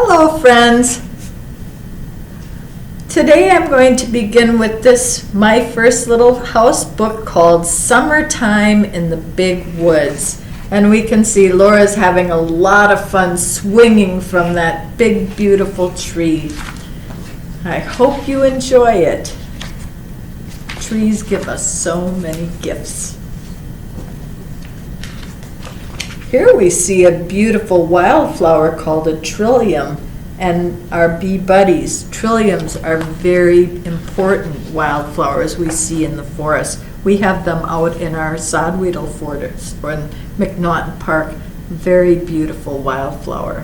Hello, friends. Today I'm going to begin with this My First Little House book called Summertime in the Big Woods. And we can see Laura's having a lot of fun swinging from that big, beautiful tree. I hope you enjoy it. Trees give us so many gifts. Here we see a beautiful wildflower called a trillium and our bee buddies. Trilliums are very important wildflowers we see in the forest. We have them out in our sodweedle forest or in McNaughton Park. Very beautiful wildflower.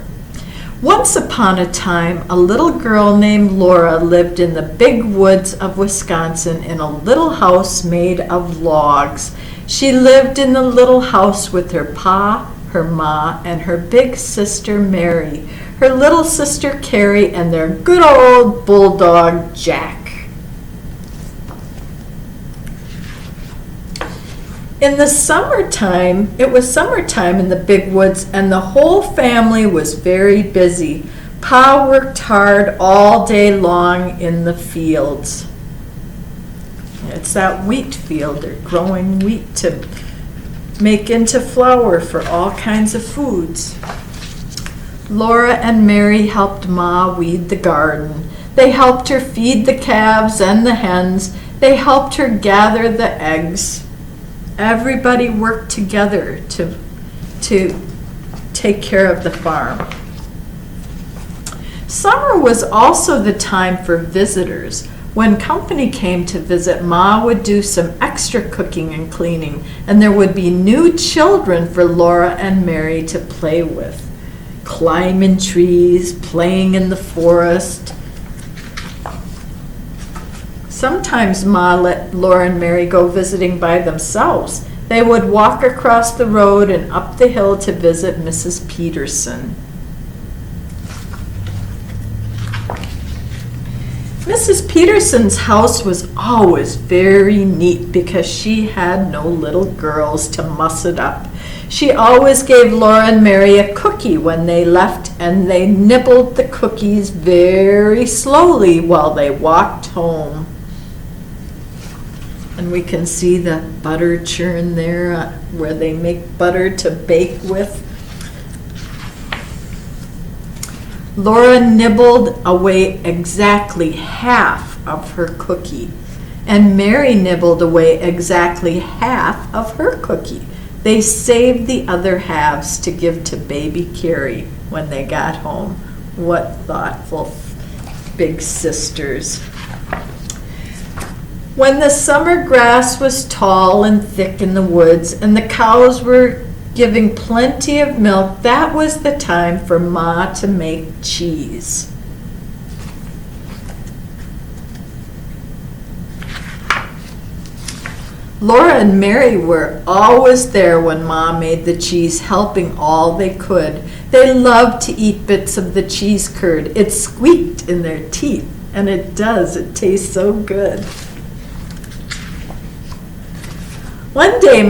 Once upon a time, a little girl named Laura lived in the big woods of Wisconsin in a little house made of logs. She lived in the little house with her pa, her ma, and her big sister Mary, her little sister Carrie, and their good old bulldog Jack. In the summertime, it was summertime in the big woods, and the whole family was very busy. Pa worked hard all day long in the fields. It's that wheat field. They're growing wheat to make into flour for all kinds of foods. Laura and Mary helped Ma weed the garden. They helped her feed the calves and the hens. They helped her gather the eggs. Everybody worked together to take care of the farm. Summer was also the time for visitors. When company came to visit, Ma would do some extra cooking and cleaning, and there would be new children for Laura and Mary to play with. Climbing trees, playing in the forest. Sometimes Ma let Laura and Mary go visiting by themselves. They would walk across the road and up the hill to visit Mrs. Peterson. Mrs. Peterson's house was always very neat because she had no little girls to muss it up. She always gave Laura and Mary a cookie when they left, and they nibbled the cookies very slowly while they walked home. And we can see the butter churn there where they make butter to bake with. Laura nibbled away exactly half of her cookie, and Mary nibbled away exactly half of her cookie. They saved the other halves to give to baby Carrie when they got home. What thoughtful big sisters. When the summer grass was tall and thick in the woods and the cows were giving plenty of milk, that was the time for Ma to make cheese. Laura and Mary were always there when Ma made the cheese, helping all they could. They loved to eat bits of the cheese curd. It squeaked in their teeth, and it does. It tastes so good. One day,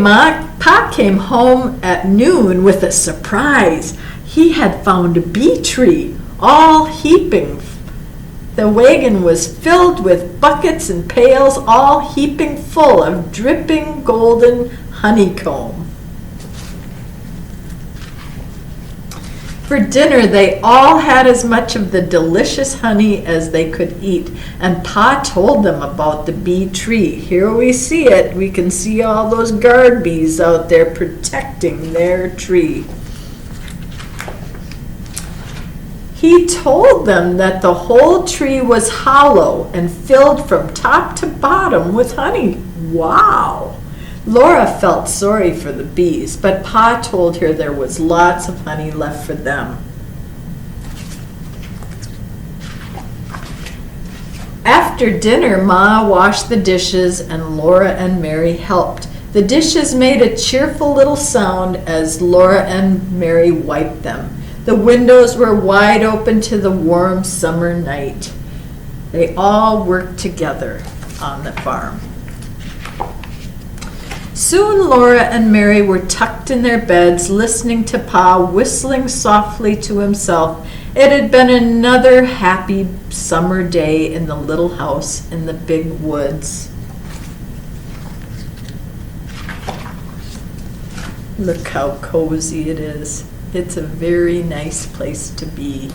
Pa came home at noon with a surprise. He had found a bee tree, all heaping. The wagon was filled with buckets and pails, all heaping full of dripping golden honeycomb. For dinner, they all had as much of the delicious honey as they could eat, and Pa told them about the bee tree. Here we see it. We can see all those guard bees out there protecting their tree. He told them that the whole tree was hollow and filled from top to bottom with honey. Wow! Laura felt sorry for the bees, but Pa told her there was lots of honey left for them. After dinner, Ma washed the dishes and Laura and Mary helped. The dishes made a cheerful little sound as Laura and Mary wiped them. The windows were wide open to the warm summer night. They all worked together on the farm. Soon Laura and Mary were tucked in their beds, listening to Pa whistling softly to himself It had been another happy summer day in the little house in the big woods. Look how cozy it is. It's a very nice place to be.